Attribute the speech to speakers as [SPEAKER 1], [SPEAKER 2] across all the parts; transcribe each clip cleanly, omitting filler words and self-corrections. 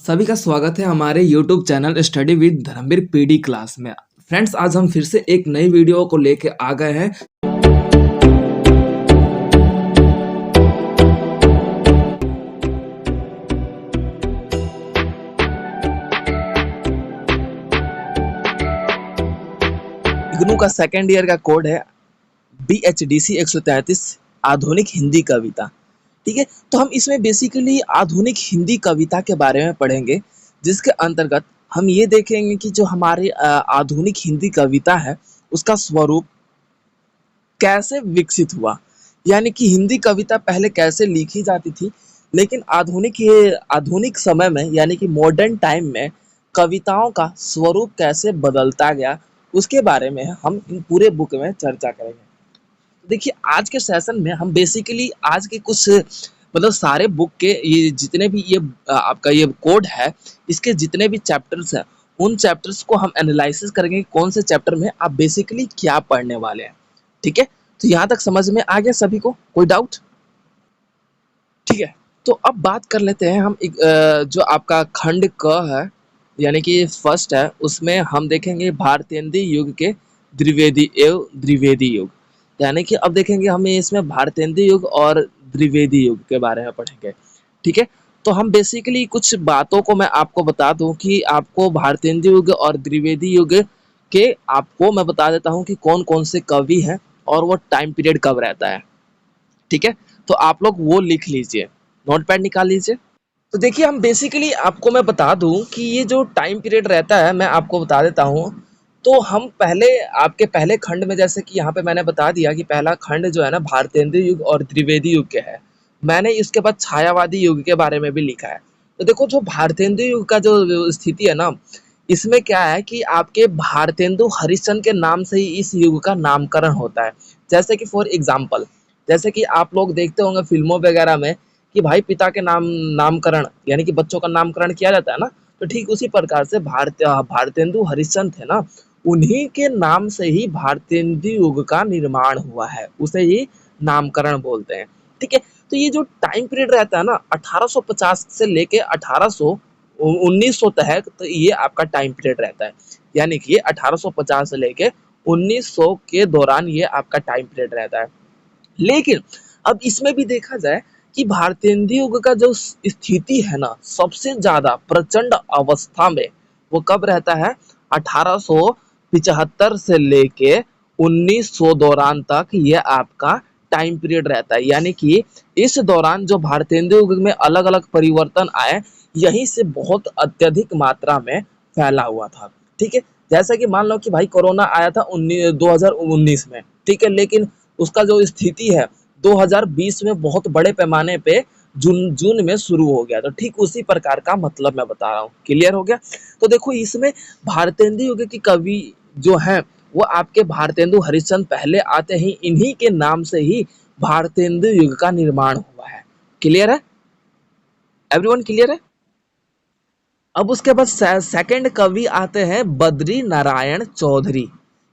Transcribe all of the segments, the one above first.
[SPEAKER 1] सभी का स्वागत है हमारे YouTube channel study with Dharmveer PD class में। फ्रेंड्स, आज हम फिर से एक नई वीडियो को लेके आ गए हैं। इग्नू का सेकेंड ईयर का कोड है BHDC 133 आधुनिक हिंदी कविता। ठीक है, तो हम इसमें बेसिकली आधुनिक हिंदी कविता के बारे में पढ़ेंगे, जिसके अंतर्गत हम ये देखेंगे कि जो हमारे आधुनिक हिंदी कविता है उसका स्वरूप कैसे विकसित हुआ, यानी कि हिंदी कविता पहले कैसे लिखी जाती थी, लेकिन आधुनिक समय में यानी कि मॉडर्न टाइम में कविताओं का स्वरूप कैसे बदलता गया, उसके बारे में हम इन पूरे बुक में चर्चा करेंगे। देखिए, आज के सेशन में हम बेसिकली आज के कुछ सारे बुक के ये जितने भी ये आपका ये कोड है, इसके जितने भी चैप्टर्स हैं, उन चैप्टर्स को हम एनालिसिस करेंगे कौन से चैप्टर में आप बेसिकली क्या पढ़ने वाले हैं। ठीक है, तो यहाँ तक समझ में आ गया सभी को? कोई डाउट? ठीक है, तो अब बात कर लेते हैं हम जो आपका खंड क है, यानी कि फर्स्ट है, उसमें हम देखेंगे भारतेंदु युग के द्विवेदी युग। यानी कि अब देखेंगे हमें इसमें भारतेंदु युग और द्विवेदी युग के बारे में पढ़ेंगे। ठीक है, तो हम बेसिकली कुछ बातों को मैं आपको बता दूं कि आपको भारतेंदु युग और द्विवेदी युग के आपको मैं बता देता हूं कि कौन कौन से कवि हैं और वो टाइम पीरियड कब रहता है। ठीक है, तो आप लोग वो लिख लीजिए, नोटपैड निकाल लीजिए। तो देखिए, हम बेसिकली आपको मैं बता दूं कि ये जो टाइम पीरियड रहता है, मैं आपको बता देता हूं। तो हम पहले आपके पहले खंड में, जैसे कि यहाँ पे मैंने बता दिया कि पहला खंड जो है ना भारतेंदु युग और द्विवेदी युग के है। मैंने इसके बाद छायावादी युग के बारे में भी लिखा है। तो देखो, जो भारतेंदु युग का जो स्थिति है ना, इसमें क्या है कि आपके भारतेंदु हरिश्चंद्र के नाम से ही इस युग का नामकरण होता है। जैसे कि फॉर एग्जाम्पल, जैसे कि आप लोग देखते होंगे फिल्मों वगैरह में कि भाई पिता के नामकरण यानी कि बच्चों का नामकरण किया जाता है ना, तो ठीक उसी प्रकार से भारतेंदु हरिश्चंद्र थे ना, उन्हीं के नाम से ही भारतेंदु युग का निर्माण हुआ है, उसे ही नामकरण बोलते हैं। ठीक है, तो ये जो टाइम पीरियड रहता है ना 1850 से लेके 1900 तक, तो ये आपका टाइम पीरियड रहता है। यानी कि 1850 से लेके 1900 के दौरान ये आपका टाइम पीरियड रहता है। लेकिन अब इसमें भी देखा जाए कि भारतेंदु युग का जो स्थिति है ना, सबसे ज्यादा प्रचंड अवस्था में वो कब रहता है? 1875 से लेके 1900 दौरान तक ये आपका टाइम पीरियड रहता है। यानी कि इस दौरान जो भारतेंदु युग में अलग अलग परिवर्तन आए, यहीं से बहुत अत्यधिक मात्रा में फैला हुआ था। ठीक है, जैसा कि मान लो कि भाई कोरोना आया था 2019 में। ठीक है, लेकिन उसका जो स्थिति है 2020 में बहुत बड़े पैमाने पे जून में शुरू हो गया। तो ठीक उसी प्रकार का मतलब मैं बता रहा हूँ। क्लियर हो गया? तो देखो, इसमें भारतेंदु युग की कवि जो हैं वो आपके भारतेंदु हरिश्चंद्र पहले आते ही, इन्हीं के नाम से ही भारतेंदु युग का निर्माण हुआ है। क्लियर है? एवरीवन क्लियर है? अब उसके बाद सेकंड कवि आते हैं बद्री नारायण चौधरी।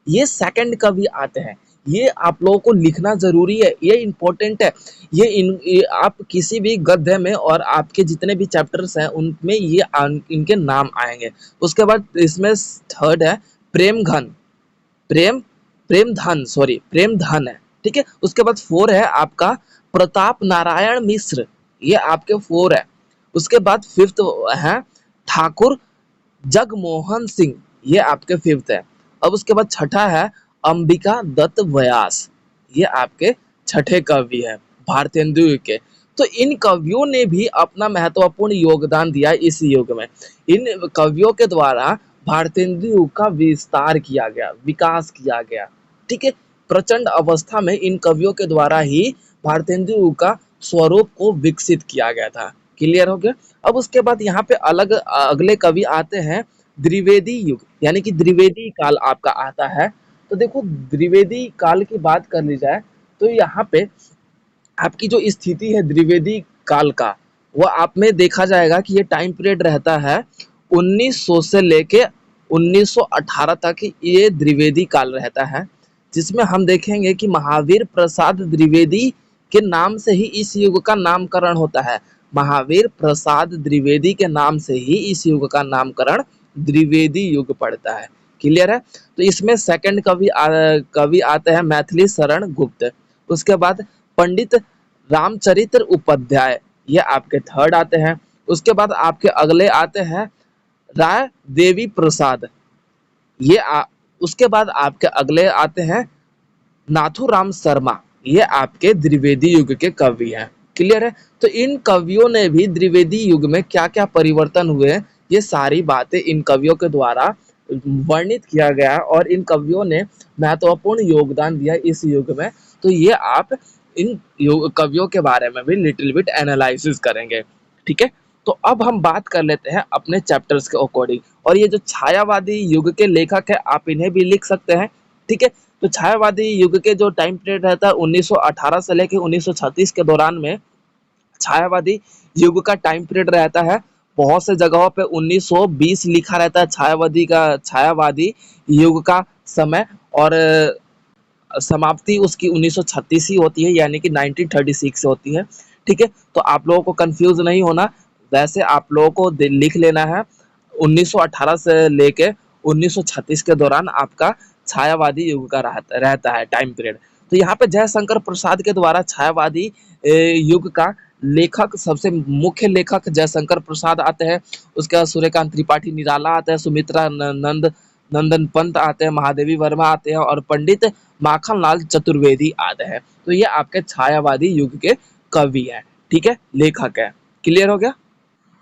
[SPEAKER 1] ये सेकंड कवि आते हैं, ये आप लोगों को लिखना जरूरी है, ये इंपॉर्टेंट है। ये आप किसी भी गद्य में और आपके जितने भी चैप्टर्स हैं उनमें ये इनके नाम आएंगे। उसके बाद इसमें थर्ड है प्रेम प्रेम धन है। ठीक है, उसके बाद फोर है आपका प्रताप नारायण मिश्र, ये आपके फोर है। उसके बाद फिफ्थ है ठाकुर जगमोहन सिंह, ये आपके फिफ्थ है। अब उसके बाद छठा है अंबिका दत्त व्यास, ये आपके छठे कवि है भारतेंदु युग के। तो इन कवियों ने भी अपना महत्वपूर्ण योगदान दिया इस युग में। इन कवियों के द्वारा भारतेंदु युग का विस्तार किया गया, विकास किया गया। ठीक है, प्रचंड अवस्था में इन कवियों के द्वारा ही भारतेंदु युग का स्वरूप को विकसित किया गया था। क्लियर हो गया? अब उसके बाद यहाँ पे अगले कवि आते हैं द्विवेदी युग, यानी कि द्विवेदी काल आपका आता है। तो देखो, द्विवेदी काल की बात कर ली जाए तो यहाँ पे आपकी जो स्थिति है द्विवेदी काल का, वो आप में देखा जाएगा कि ये टाइम पीरियड रहता है 1900 से लेके 1918 तक, ये द्विवेदी काल रहता है, जिसमें हम देखेंगे कि महावीर प्रसाद द्विवेदी के नाम से ही इस युग का नामकरण होता है। महावीर प्रसाद द्विवेदी के नाम से ही इस युग का नामकरण द्विवेदी युग पड़ता है। क्लियर है? तो इसमें सेकंड कवि आते हैं मैथिली शरण गुप्त। उसके बाद पंडित रामचरित्र उपाध्याय, ये आपके थर्ड आते हैं। उसके बाद आपके अगले आते हैं राय देवी प्रसाद, ये उसके बाद आपके अगले आते हैं नाथूराम शर्मा, ये आपके द्विवेदी युग के कवि हैं। क्लियर है? तो इन कवियों ने भी द्विवेदी युग में क्या क्या परिवर्तन हुए, ये सारी बातें इन कवियों के द्वारा वर्णित किया गया और इन कवियों ने महत्वपूर्ण योगदान दिया इस युग में। तो ये आप इन कवियों के बारे में भी लिटिल बिट एनालिसिस करेंगे। ठीक है? तो अब हम बात कर लेते हैं अपने चैप्टर्स के अकॉर्डिंग। और ये जो छायावादी युग के लेखक है, आप इन्हें भी लिख सकते हैं। ठीक है? तो छायावादी युग के जो टाइम पीरियड रहता है 1918 से लेकर 1936 के दौरान में छायावादी युग का टाइम पीरियड रहता है। बहुत से जगहों पे 1920 लिखा रहता है छायावादी युग का समय, और समाप्ति उसकी 1936 ही होती है, यानी कि 1936 से होती है। ठीक है? तो आप लोगों को कंफ्यूज नहीं होना, वैसे आप लोगों को लिख लेना है 1918 से लेके 1936 के दौरान आपका छायावादी युग का रहता है टाइम पीरियड। तो यहाँ पे जयशंकर प्रसाद के द्वारा छायावादी युग का लेखक, सबसे मुख्य लेखक जयशंकर प्रसाद आते हैं। उसके बाद सूर्यकांत त्रिपाठी निराला आते हैं, सुमित्रा नंदन पंत आते हैं, महादेवी वर्मा आते हैं और पंडित माखनलाल चतुर्वेदी आते हैं। तो ये आपके छायावादी युग के कवि हैं। ठीक है? लेखक है। क्लियर हो गया?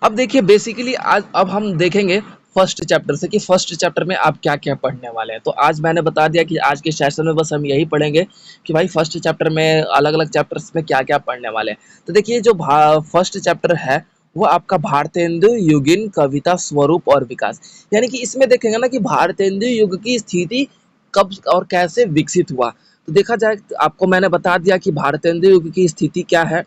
[SPEAKER 1] अब देखिए बेसिकली आज अब हम देखेंगे फर्स्ट चैप्टर से कि फर्स्ट चैप्टर में आप क्या क्या पढ़ने वाले हैं। तो आज मैंने बता दिया कि आज के सेशन में बस हम यही पढ़ेंगे कि भाई फर्स्ट चैप्टर में अलग अलग चैप्टर्स में क्या क्या पढ़ने वाले हैं। तो देखिए जो फर्स्ट चैप्टर है वो आपका भारतेंदु युगीन कविता स्वरूप और विकास, यानी कि इसमें देखेंगे ना कि भारतेंदु युग की स्थिति कब और कैसे विकसित हुआ। तो देखा जाए तो आपको मैंने बता दिया कि भारतेंदु युग की स्थिति क्या है।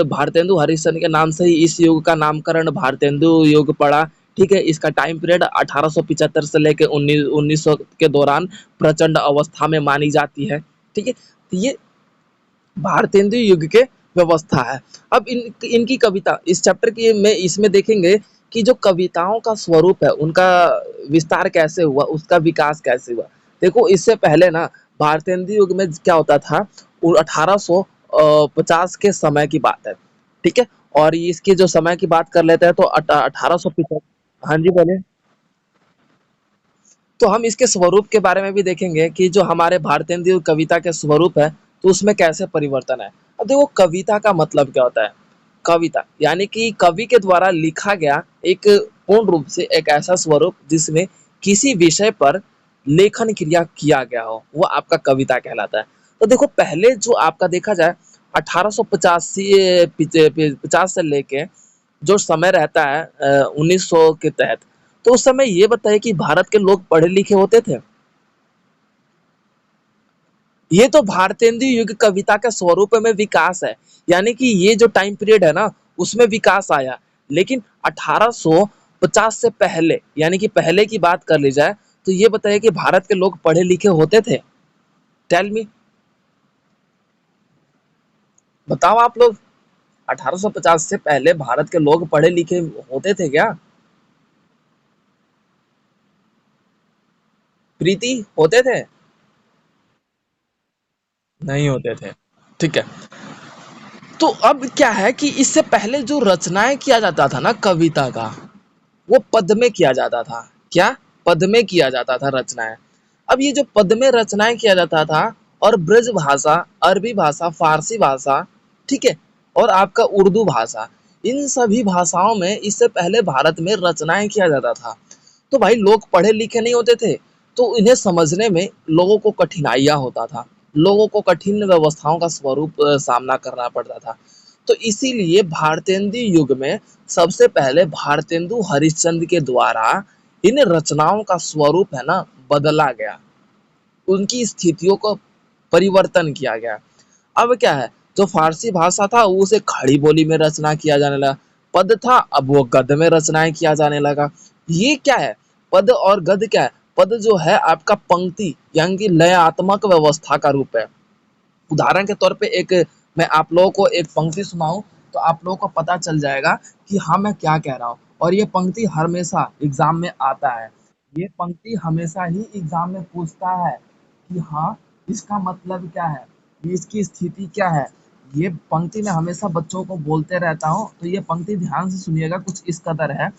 [SPEAKER 1] भारतेंदु हरिश्चंद्र के नाम से ही इस युग का नामकरण भारतेंदु युग पड़ा। ठीक है? इसका टाइम पीरियड 1875 से लेकर 1900 के दौरान प्रचंड अवस्था में मानी जाती है। ठीक है? तो ये भारतेंदु युग के व्यवस्था है। अब इनकी कविता इस चैप्टर की में इसमें देखेंगे कि जो कविताओं का स्वरूप है उनका विस्तार कैसे हुआ, उसका विकास कैसे हुआ। देखो इससे पहले ना भारतेंदु युग में क्या होता था, 1850 के समय की बात है। ठीक है? और इसके जो समय की बात कर लेते हैं तो 1875। हाँ जी बोले। तो हम इसके स्वरूप के बारे में भी देखेंगे कि जो हमारे भारतेंदु कविता के स्वरूप है तो उसमें कैसे परिवर्तन है। अब देखो कविता का मतलब क्या होता है। कविता यानी कि कवि के द्वारा लिखा गया एक पूर्ण रूप से एक ऐसा स्वरूप जिसमें किसी विषय पर लेखन क्रिया किया गया हो, वो आपका कविता कहलाता है। तो देखो पहले जो आपका देखा जाए 1850 50 से लेके जो समय रहता है 1900 के तहत, तो उस समय ये बताइए कि भारत के लोग पढ़े लिखे होते थे। ये तो भारतेंदु युग कविता के स्वरूप में विकास है, यानी कि ये जो टाइम पीरियड है ना उसमें विकास आया। लेकिन 1850 से पहले यानी कि पहले की बात कर ली जाए तो ये बताइए कि भारत के लोग पढ़े लिखे होते थे। टेल मी, बताओ आप लोग, 1850 से पहले भारत के लोग पढ़े लिखे होते थे क्या? प्रीति, होते थे? नहीं होते थे। ठीक है? तो अब क्या है कि इससे पहले जो रचनाएं किया जाता था ना कविता का, वो पद में किया जाता था। क्या? पद में किया जाता था रचनाएं। अब ये जो पद में रचनाएं किया जाता था और ब्रज भाषा, अरबी भाषा, फारसी भाषा, ठीक है, और आपका उर्दू भाषा, इन सभी भाषाओं में इससे पहले भारत में रचनाएं किया जाता था। तो भाई लोग पढ़े लिखे नहीं होते थे, तो इन्हें समझने में लोगों को कठिनाइयाँ होता था। लोगों को कठिन व्यवस्थाओं का स्वरूप सामना करना पड़ता था। तो इसीलिए भारतेंदु युग में सबसे पहले भारतेंदु हरिश्चंद्र के द्वारा इन रचनाओं का स्वरूप है ना बदला गया, उनकी स्थितियों को परिवर्तन किया गया। अब क्या है, जो फारसी भाषा था उसे खड़ी बोली में रचना किया जाने लगा। पद था, अब वो गद्य में रचनाएं किया जाने लगा। ये क्या है, पद और गद्य क्या है। पद जो है आपका पंक्ति यानी कि लयात्मक व्यवस्था का रूप है। उदाहरण के तौर पे एक मैं आप लोगों को एक पंक्ति सुनाऊं तो आप लोगों को पता चल जाएगा कि हाँ मैं क्या कह रहा हूँ। और ये पंक्ति हमेशा एग्जाम में आता है, ये पंक्ति हमेशा ही एग्जाम में पूछता है कि हाँ इसका मतलब क्या है, ये इसकी स्थिति क्या है। ये पंक्ति मैं हमेशा बच्चों को बोलते रहता हूँ, तो ये पंक्ति ध्यान से सुनिएगा, कुछ इस कदर है।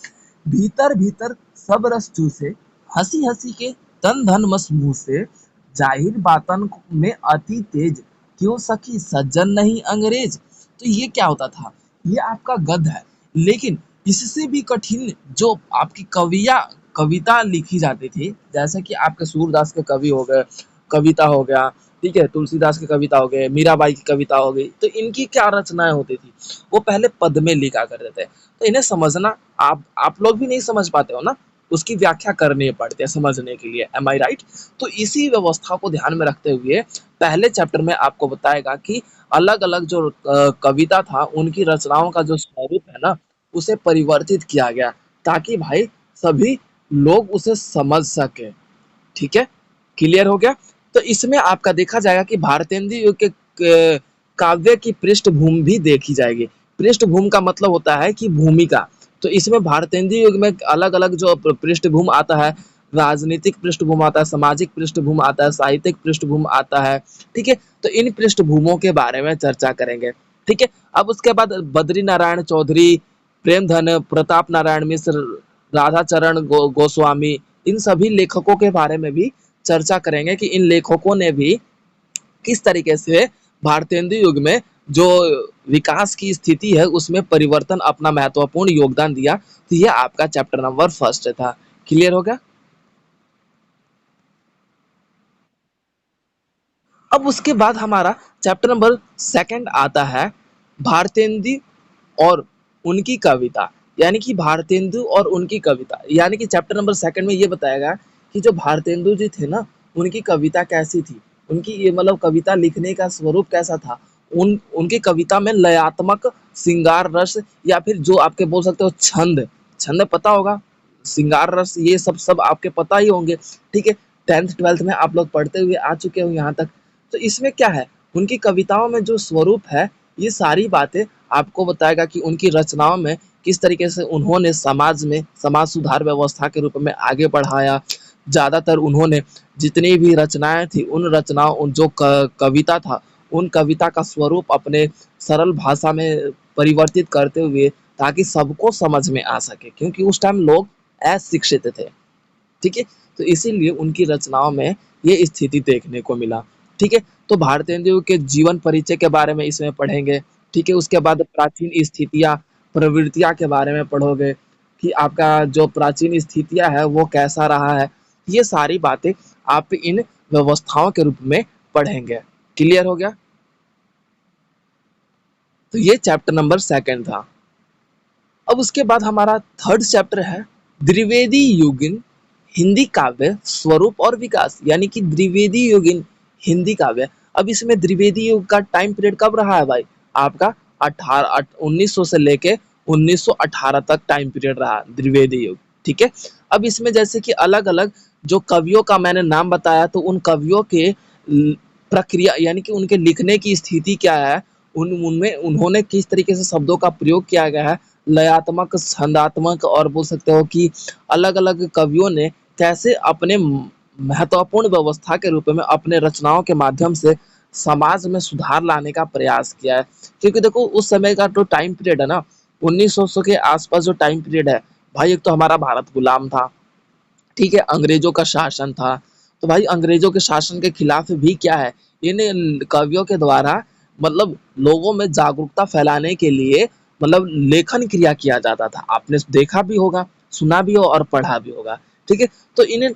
[SPEAKER 1] भीतर भीतर सब रस चूसे, हंसी हंसी के तन धन मस मुँह से, जाहिर बातन में अति तेज, क्यों सखी सज्जन नहीं अंग्रेज। तो ये क्या होता था, ये आपका गद्य है, लेकिन इससे भी कठिन जो आपकी कविता लिखी जाती थी, जैसे कि आपके सूरदास के कवि हो गए, कविता हो गया, ठीक है, तुलसीदास की कविता हो गए, मीराबाई की कविता हो गई, तो इनकी क्या रचनाएं होती थी, वो पहले पद में लिखा करते थे। तो इन्हें समझना आप लोग भी नहीं समझ पाते हो ना, उसकी व्याख्या करनी पड़ती है समझने के लिए, एम आई राइट। तो इसी व्यवस्था को ध्यान में रखते हुए पहले चैप्टर में आपको बताएगा कि अलग अलग जो कविता था उनकी रचनाओं का जो स्वरूप है ना, उसे परिवर्तित किया गया, ताकि भाई सभी लोग उसे समझ सके। ठीक है, क्लियर हो गया। तो इसमें आपका देखा जाएगा कि भारतेंदु युग के काव्य की पृष्ठभूमि भी देखी जाएगी। पृष्ठभूमि का मतलब होता है कि भूमिका। तो इसमें भारतेंदु युग में अलग अलग जो पृष्ठभूमि आता है, राजनीतिक पृष्ठभूमि आता है, सामाजिक पृष्ठभूमि आता है, साहित्यिक पृष्ठभूमि आता है। ठीक है, तो इन पृष्ठभूमियों के बारे में चर्चा करेंगे। ठीक है, अब उसके बाद बद्री नारायण चौधरी, प्रेमधन, प्रताप नारायण मिश्र, राधाचरण गोस्वामी, इन सभी लेखकों के बारे में भी चर्चा करेंगे कि इन लेखकों ने भी किस तरीके से भारतेंदु युग में जो विकास की स्थिति है उसमें परिवर्तन अपना महत्वपूर्ण योगदान दिया। तो ये आपका चैप्टर नंबर फर्स्ट था। क्लियर हो गया। अब उसके बाद हमारा चैप्टर नंबर सेकंड आता है, भारतेंदु और उनकी कविता, यानी कि भारतेंदु और उनकी कविता, यानी कि चैप्टर नंबर सेकंड में ये बताएगा कि जो भारतेंदु जी थे ना, उनकी कविता कैसी थी, उनकी ये मतलब कविता लिखने का स्वरूप कैसा था, उन उनकी कविता में लयात्मक, श्रृंगार रस, या फिर जो आपके बोल सकते हो छंद, छंद पता होगा, श्रृंगार रस, ये सब सब आपके पता ही होंगे। ठीक है, 10th 12th में आप लोग पढ़ते हुए आ चुके हो यहाँ तक। तो इसमें क्या है, उनकी कविताओं में जो स्वरूप है, ये सारी बातें आपको बताएगा कि उनकी रचनाओं में किस तरीके से उन्होंने समाज में समाज सुधार व्यवस्था के रूप में आगे बढ़ाया। ज़्यादातर उन्होंने जितनी भी रचनाएं थी, उन रचनाओं उन जो कविता था, उन कविता का स्वरूप अपने सरल भाषा में परिवर्तित करते हुए, ताकि सबको समझ में आ सके, क्योंकि उस टाइम लोग अशिक्षित थे। ठीक है, तो इसीलिए उनकी रचनाओं में ये स्थिति देखने को मिला। ठीक है, तो भारतेंदु के जीवन परिचय के बारे में इसमें पढ़ेंगे। ठीक है, उसके बाद प्राचीन स्थितियाँ, प्रवृत्तियाँ के बारे में पढ़ोगे कि आपका जो प्राचीन स्थितियाँ है वो कैसा रहा है। ये सारी बातें आप इन व्यवस्थाओं के रूप में पढ़ेंगे। क्लियर हो गया। तो ये चैप्टर नंबर सेकंड था। अब उसके बाद हमारा थर्ड चैप्टर है, द्विवेदी युगीन हिंदी काव्य स्वरूप और विकास, यानी कि द्विवेदी युगीन हिंदी काव्य। अब इसमें द्विवेदी युग का टाइम पीरियड कब रहा है भाई, आपका 1900 से लेके 1918 तक टाइम पीरियड रहा द्विवेदी युग। ठीक है, अब इसमें जैसे कि अलग अलग जो कवियों का मैंने नाम बताया, तो उन कवियों के प्रक्रिया, यानी कि उनके लिखने की स्थिति क्या है, उनमें उन्होंने किस तरीके से शब्दों का प्रयोग किया गया है, लयात्मक, छंदात्मक, और बोल सकते हो कि अलग अलग कवियों ने कैसे अपने महत्वपूर्ण व्यवस्था के रूप में अपने रचनाओं के माध्यम से समाज में सुधार लाने का प्रयास किया है। क्योंकि देखो उस समय का जो टाइम पीरियड है ना, 1900 के आसपास जो टाइम पीरियड है भाई, एक तो हमारा भारत गुलाम था, ठीक है, अंग्रेजों का शासन था। तो भाई अंग्रेजों के शासन के खिलाफ भी क्या है, इन कवियों के द्वारा मतलब लोगों में जागरूकता फैलाने के लिए मतलब लेखन क्रिया किया जाता था। आपने देखा भी होगा, सुना भी हो और पढ़ा भी होगा। ठीक है, तो इन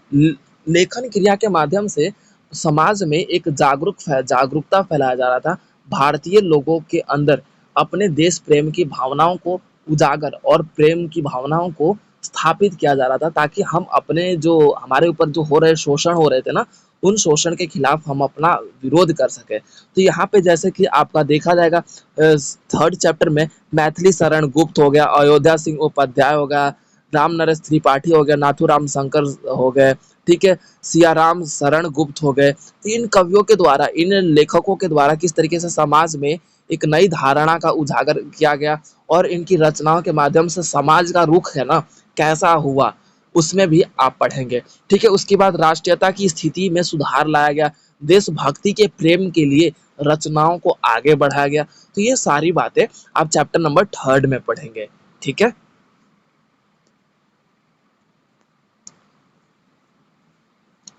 [SPEAKER 1] लेखन क्रिया के माध्यम से समाज में एक जागरूकता फैलाया जा रहा था, भारतीय लोगों के अंदर अपने देश प्रेम की भावनाओं को उजागर और प्रेम की भावनाओं को स्थापित किया जा रहा था, ताकि हम अपने जो हमारे ऊपर जो हो रहे शोषण हो रहे थे ना, उन शोषण के खिलाफ हम अपना विरोध कर सके। तो यहाँ पे जैसे कि आपका देखा जाएगा थर्ड चैप्टर में मैथिली शरण गुप्त हो गया, अयोध्या सिंह उपाध्याय हो गया, राम नरेश त्रिपाठी हो गया, नाथूराम शंकर हो गए, ठीक है, सियाराम शरण गुप्त हो गए। तो इन कवियों के द्वारा, इन लेखकों के द्वारा किस तरीके से समाज में एक नई धारणा का उजागर किया गया और इनकी रचनाओं के माध्यम से समाज का रुख है ना कैसा हुआ, उसमें भी आप पढ़ेंगे। ठीक है, उसके बाद राष्ट्रीयता की स्थिति में सुधार लाया गया, देशभक्ति के प्रेम के लिए रचनाओं को आगे बढ़ाया गया। तो ये सारी बातें आप चैप्टर नंबर 3 में पढ़ेंगे। ठीक है,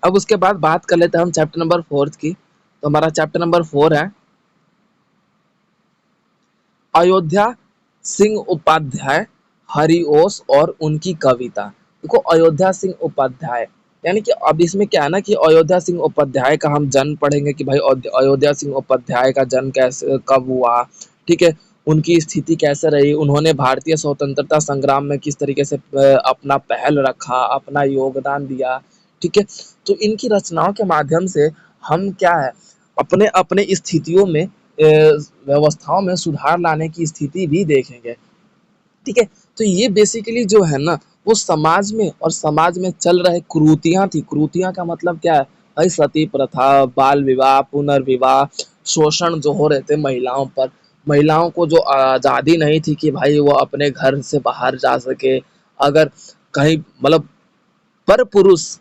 [SPEAKER 1] अब उसके बाद बात कर लेते हैं हम चैप्टर नंबर 4 की। तो हमारा चैप्टर नंबर 4 है अयोध्या सिंह उपाध्याय, हरिओस और उनकी कविता। देखो अयोध्या सिंह उपाध्याय, यानी कि अब इसमें क्या है ना कि अयोध्या सिंह उपाध्याय का हम जन्म पढ़ेंगे कि भाई अयोध्या सिंह उपाध्याय का जन्म कैसे कब हुआ। ठीक है, उनकी स्थिति कैसे रही, उन्होंने भारतीय स्वतंत्रता संग्राम में किस तरीके से अपना पहल रखा, अपना योगदान दिया। ठीक है, तो इनकी रचनाओं के माध्यम से हम क्या है अपने अपने स्थितियों में व्यवस्थाओं में सुधार लाने की स्थिति भी देखेंगे। ठीक है, तो ये बेसिकली जो है ना वो समाज में और समाज में चल रहे कुरीतियां थी। कुरीतियां का मतलब क्या है भाई, सती प्रथा, बाल विवाह, पुनर्विवाह, शोषण जो हो रहे थे महिलाओं पर, महिलाओं को जो आज़ादी नहीं थी कि भाई वो अपने घर से बाहर जा सके। अगर कहीं मतलब पर पुरुष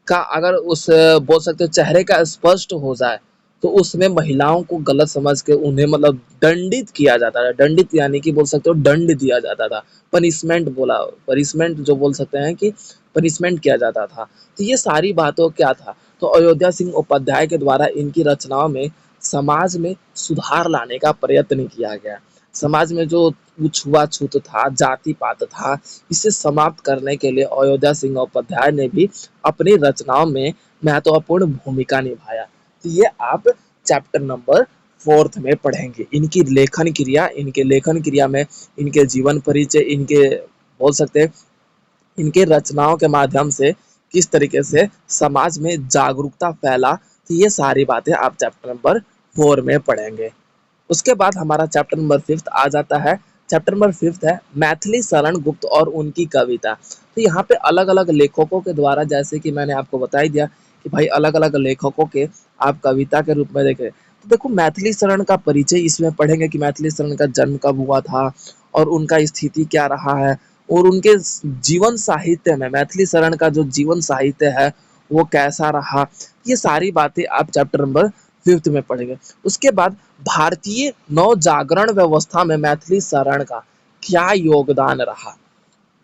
[SPEAKER 1] का अगर उस बोल सकते हो चेहरे का स्पष्ट हो जाए तो उसमें महिलाओं को गलत समझ के उन्हें मतलब दंडित किया जाता था। दंडित यानी कि बोल सकते हो दंड दिया जाता था, पनिशमेंट बोला, पनिशमेंट जो बोल सकते हैं कि पनिशमेंट किया जाता था। तो ये सारी बातों क्या था, तो अयोध्या सिंह उपाध्याय के द्वारा इनकी रचनाओं में समाज में सुधार लाने का प्रयत्न किया गया। समाज में जो छुआछूत था, जाति पात था, इसे समाप्त करने के लिए अयोध्या सिंह उपाध्याय ने भी अपनी रचनाओं में महत्वपूर्ण भूमिका निभाया। तो ये आप चैप्टर नंबर 4 में पढ़ेंगे। इनकी लेखन क्रिया में इनके जीवन परिचय, इनके बोल सकते हैं इनके रचनाओं के माध्यम से किस तरीके से समाज में जागरूकता फैला, तो ये सारी बातें आप चैप्टर नंबर 4 में पढ़ेंगे। उसके बाद हमारा चैप्टर नंबर 5 आ जाता है। चैप्टर नंबर 5 है मैथिली शरण गुप्त और उनकी कविता। तो यहाँ पे अलग अलग लेखकों के द्वारा, जैसे कि मैंने आपको बता ही दिया कि भाई अलग अलग लेखकों के आप कविता के रूप में देखें, तो देखो मैथिली शरण का परिचय इसमें पढ़ेंगे कि मैथिली शरण का जन्म कब हुआ था और उनका स्थिति क्या रहा है, और उनके जीवन साहित्य में मैथिली शरण का जो जीवन साहित्य है वो कैसा रहा। ये सारी बातें आप चैप्टर नंबर 5 में पढ़ेंगे। उसके बाद भारतीय नव जागरण व्यवस्था में मैथिली शरण का क्या योगदान रहा,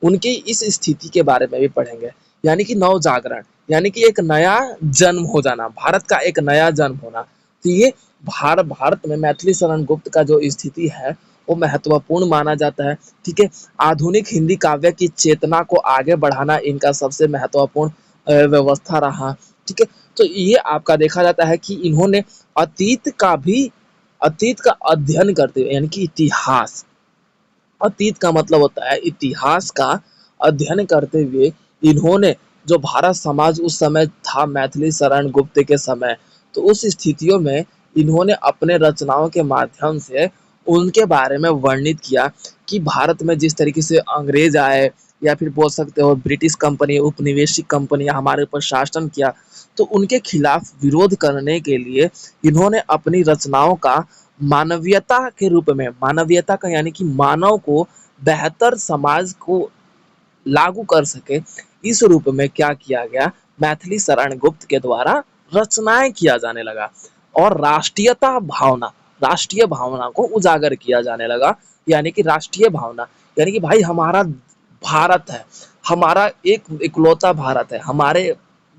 [SPEAKER 1] उनकी इस स्थिति के बारे में भी पढ़ेंगे। यानी कि नव जागरण यानी कि एक नया जन्म हो जाना, भारत का एक नया जन्म होना। तो ये भारत में मैथिली शरण गुप्त का जो स्थिति है वो महत्वपूर्ण माना जाता है। ठीक है, आधुनिक हिंदी काव्य की चेतना को आगे बढ़ाना इनका सबसे महत्वपूर्ण व्यवस्था रहा। ठीक है, तो ये आपका देखा जाता है कि इन्होंने अतीत का भी अतीत का अध्ययन करते हुए, यानी कि इतिहास, अतीत का मतलब होता है इतिहास का अध्ययन करते हुए इन्होंने जो भारत समाज उस समय था मैथिली शरण गुप्त के समय, तो उस स्थितियों में इन्होंने अपने रचनाओं के माध्यम से उनके बारे में वर्णित किया कि भारत में जिस तरीके से अंग्रेज आए या फिर बोल सकते हो ब्रिटिश कंपनी, उपनिवेशिक कंपनियां हमारे ऊपर शासन किया, तो उनके खिलाफ विरोध करने के लिए इन्होंने अपनी रचनाओं का मानवीयता के रूप में, मानवीयता का यानी कि मानव को बेहतर समाज को लागू कर सके, इस रूप में क्या किया गया, मैथिली शरण गुप्त के द्वारा रचनाएं किया जाने लगा और राष्ट्रीय भावना को उजागर किया जाने लगा। यानी कि राष्ट्रीय भावना यानी कि भाई हमारा भारत है, हमारा एक इकलौता भारत है, हमारे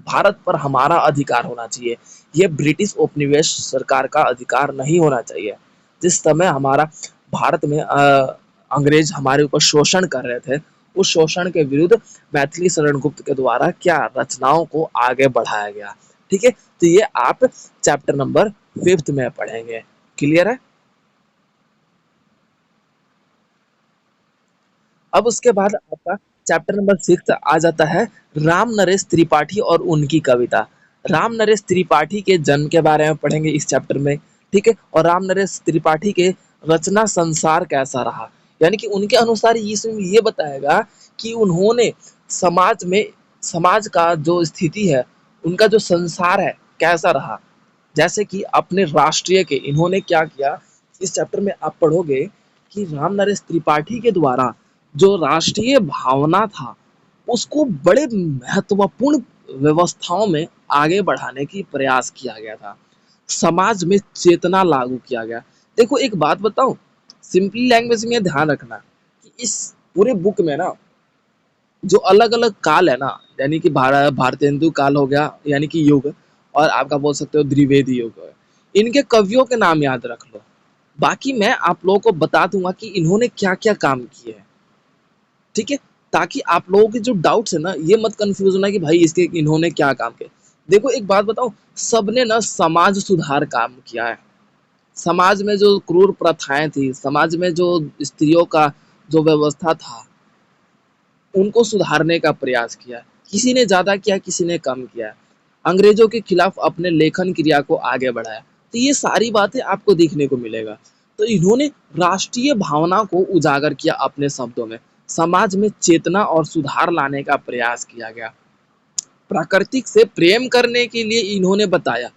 [SPEAKER 1] भारत पर हमारा अधिकार होना चाहिए, ये ब्रिटिश उपनिवेश सरकार का अधिकार नहीं होना चाहिए। जिस समय हमारा भारत में अंग्रेज हमारे ऊपर शोषण कर रहे थे, उस शोषण के विरुद्ध मैथिली शरण गुप्त के द्वारा क्या रचनाओं को आगे बढ़ाया गया। ठीक है, तो ये आप चैप्टर नंबर 5 में पढ़ेंगे। क्लियर है? अब उसके बाद आपका चैप्टर नंबर 6 आ जाता है राम नरेश त्रिपाठी और उनकी कविता। राम नरेश त्रिपाठी के जन्म के बारे में पढ़ेंगे इस चैप्टर में। ठीक है, और राम नरेश त्रिपाठी के रचना संसार कैसा रहा, यानी कि उनके अनुसार इसमें ये बताएगा कि उन्होंने समाज में, समाज का जो स्थिति है, उनका जो संसार है कैसा रहा। जैसे कि अपने राष्ट्रीय के इन्होंने क्या किया, इस चैप्टर में आप पढ़ोगे कि राम नरेश त्रिपाठी के द्वारा जो राष्ट्रीय भावना था उसको बड़े महत्वपूर्ण व्यवस्थाओं में आगे बढ़ाने की प्रयास किया गया था। समाज में चेतना लागू किया गया। देखो एक बात बताऊं, सिंपली लैंग्वेज में ध्यान रखना कि इस पूरे बुक में ना जो अलग अलग काल है ना, यानी कि भारतेंदु काल हो गया यानी कि युग, और आपका बोल सकते हो द्विवेदी युग है, इनके कवियों के नाम याद रख लो। बाकी मैं आप लोगों को बता दूंगा कि इन्होंने क्या क्या काम किए हैं, ठीक है, ताकि आप लोगों के जो डाउट्स है ना ये मत कंफ्यूज होना कि भाई इसके इन्होंने क्या काम किया। देखो एक बात बताओ, सबने ना समाज सुधार काम किया है। समाज में जो क्रूर प्रथाएं थी, समाज में जो स्त्रियों का जो व्यवस्था था, उनको सुधारने का प्रयास किया। किसी ने ज्यादा किया, किसी ने कम किया। अंग्रेजों के खिलाफ अपने लेखन क्रिया को आगे बढ़ाया। तो ये सारी बातें आपको देखने को मिलेगा। तो इन्होंने राष्ट्रीय भावना को उजागर किया अपने शब्दों में। समाज में चेतना और सुधार लाने का प्रयास किया गया। प्राकृतिक से प्रेम करने के लिए इन्होंने बताया।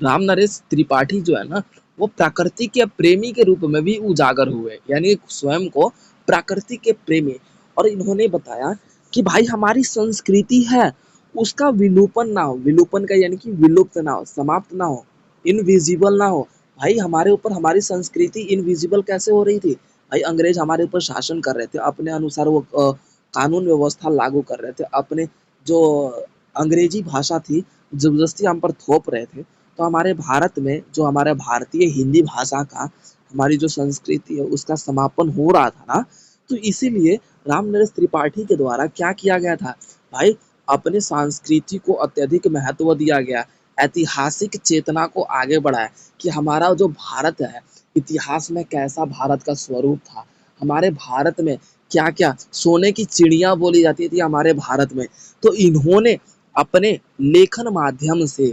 [SPEAKER 1] राम नरेश त्रिपाठी जो है ना, वो प्रकृति के प्रेमी के रूप में भी उजागर हुए, यानी स्वयं को प्रकृति के प्रेमी। और इन्होंने बताया कि भाई हमारी संस्कृति है उसका विलोपन ना हो, विलोपन का यानी कि विलुप्त ना हो, समाप्त ना हो, इनविजिबल ना हो। भाई हमारे ऊपर हमारी संस्कृति इनविजिबल कैसे हो रही थी? भाई अंग्रेज हमारे ऊपर शासन कर रहे थे, अपने अनुसार वो कानून व्यवस्था लागू कर रहे थे, अपने जो अंग्रेजी भाषा थी जबरदस्ती हम पर थोप रहे थे। तो हमारे भारत में जो हमारे भारतीय हिंदी भाषा का, हमारी जो संस्कृति है उसका समापन हो रहा था ना, तो इसीलिए राम नरेश त्रिपाठी के द्वारा क्या किया गया था भाई, अपने संस्कृति को अत्यधिक महत्व दिया गया। ऐतिहासिक चेतना को आगे बढ़ाया कि हमारा जो भारत है, इतिहास में कैसा भारत का स्वरूप था, हमारे भारत में क्या क्या सोने की चिड़िया बोली जाती थी हमारे भारत में। तो इन्होंने अपने लेखन माध्यम से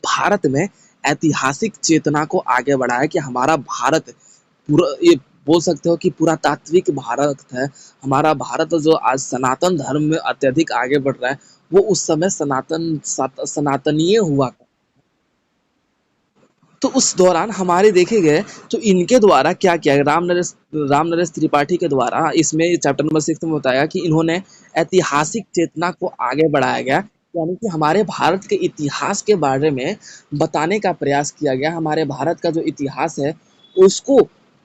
[SPEAKER 1] भारत में ऐतिहासिक चेतना को आगे बढ़ाया कि हमारा भारत पूरा, ये बोल सकते हो कि पुरातात्विक भारत है। हमारा भारत जो आज सनातन धर्म में अत्यधिक आगे बढ़ रहा है, वो उस समय सनातनीय हुआ। तो उस दौरान हमारे देखे गए, तो इनके द्वारा क्या किया, राम नरेश त्रिपाठी के द्वारा इसमें चैप्टर नंबर 6 में बताया कि इन्होंने ऐतिहासिक चेतना को आगे बढ़ाया गया, यानी कि हमारे भारत के इतिहास के बारे में बताने का प्रयास किया गया। हमारे भारत का जो इतिहास है उसको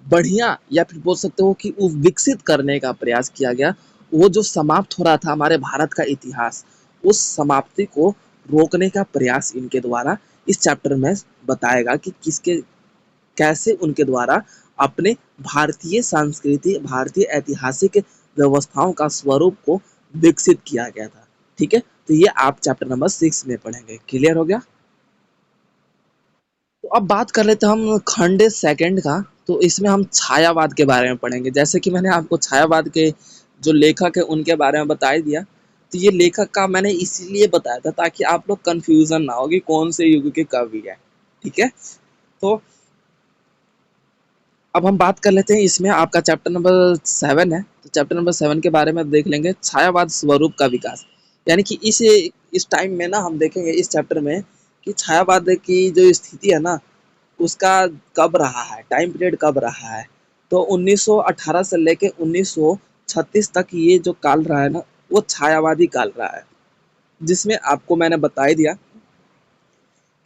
[SPEAKER 1] बढ़िया या फिर बोल सकते हो कि वो विकसित करने का प्रयास किया गया। वो जो समाप्त हो रहा था हमारे भारत का इतिहास, उस समाप्ति को रोकने का प्रयास इनके द्वारा इस चैप्टर में बताएगा कि किसके कैसे उनके द्वारा अपने भारतीय संस्कृति, भारतीय ऐतिहासिक व्यवस्थाओं का स्वरूप को विकसित किया गया था। ठीक है, तो ये आप चैप्टर नंबर 6 में पढ़ेंगे। क्लियर हो गया? तो अब बात कर लेते हैं हम खंड सेकंड का। तो इसमें हम छायावाद के बारे में पढ़ेंगे। जैसे कि मैंने आपको छायावाद के जो लेखक है उनके बारे में बता ही दिया। तो ये लेखक का मैंने इसीलिए बताया था ताकि आप लोग कंफ्यूजन ना हो कि कौन से युग के कवि है। ठीक है, तो अब हम बात कर लेते हैं, इसमें आपका चैप्टर नंबर 7 है। तो चैप्टर नंबर 7 के बारे में देख लेंगे, छायावाद स्वरूप का विकास। यानी कि इस टाइम में ना हम देखेंगे इस चैप्टर में कि छायावाद की जो स्थिति है ना उसका कब रहा है, टाइम पीरियड कब रहा है। तो 1918 से लेके 1936 तक ये जो काल रहा है ना, वो छायावादी काल रहा है, जिसमें आपको मैंने बता ही दिया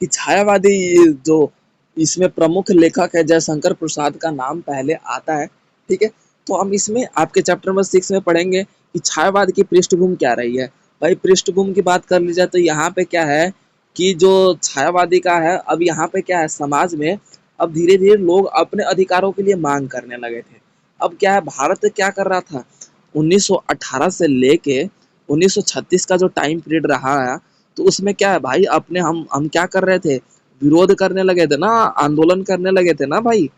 [SPEAKER 1] कि छायावादी जो इसमें प्रमुख लेखक है जयशंकर प्रसाद का नाम पहले आता है। ठीक है, तो हम इसमें आपके चैप्टर नंबर 6 में पढ़ेंगे कि छायावाद की पृष्ठभूमि क्या रही है। भाई पृष्ठभूमि की बात कर ली जाए तो यहाँ पे क्या है कि जो छायावादी का है, अब यहाँ पे क्या है, समाज में अब धीरे धीरे लोग अपने अधिकारों के लिए मांग करने लगे थे। अब क्या है, भारत क्या कर रहा था, 1918 से लेके 1936 का जो टाइम पीरियड रहा है, तो उसमें क्या है भाई, अपने हम क्या कर रहे थे, विरोध करने लगे थे ना, आंदोलन करने लगे थे ना भाई।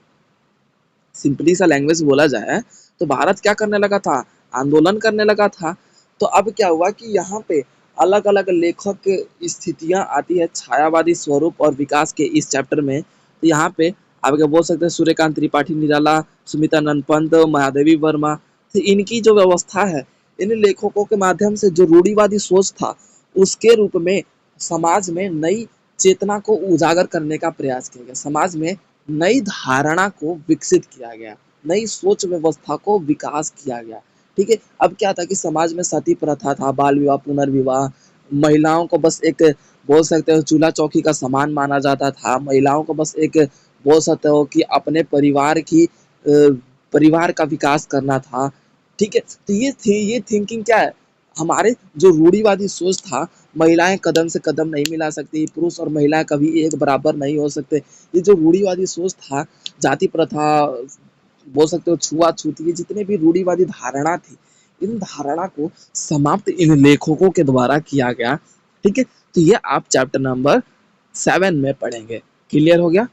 [SPEAKER 1] सिंपली सा लैंग्वेज बोला जाए तो भारत क्या करने लगा था, आंदोलन करने लगा था। तो अब क्या हुआ कि यहाँ पे अलग अलग लेखक की स्थितियां आती है छायावादी स्वरूप और विकास के इस चैप्टर में। तो यहाँ पे आप क्या बोल सकते हैं, सूर्यकांत त्रिपाठी निराला, सुमित्रानंद पंत, महादेवी वर्मा, तो इनकी जो व्यवस्था है, इन लेखकों के माध्यम से जो रूढ़िवादी सोच था उसके रूप में समाज में नई चेतना को उजागर करने का प्रयास किया गया। समाज में नई धारणा को विकसित किया गया, नई सोच व्यवस्था को विकास किया गया। ठीक है, अब क्या था कि समाज में सती प्रथा था, बाल विवाह, पुनर्विवाह, महिलाओं को बस एक बोल सकते हो चूल्हा चौकी का सामान माना जाता था, महिलाओं को बस एक बोल सकते हो कि अपने परिवार का विकास करना था। ठीक है, तो ये थिंकिंग क्या है, हमारे जो रूढ़िवादी सोच था, महिलाएं कदम से कदम नहीं मिला सकती, पुरुष और महिलाएं कभी एक बराबर नहीं हो सकते, ये जो रूढ़िवादी सोच था, जाति प्रथा, बोल सकते हो छुआछूत, ये जितने भी रूढ़िवादी धारणा थी, इन धारणा को समाप्त इन लेखकों के द्वारा किया गया। ठीक है, तो ये आप चैप्टर नंबर 7 में पढ़ेंगे। क्लियर हो गया?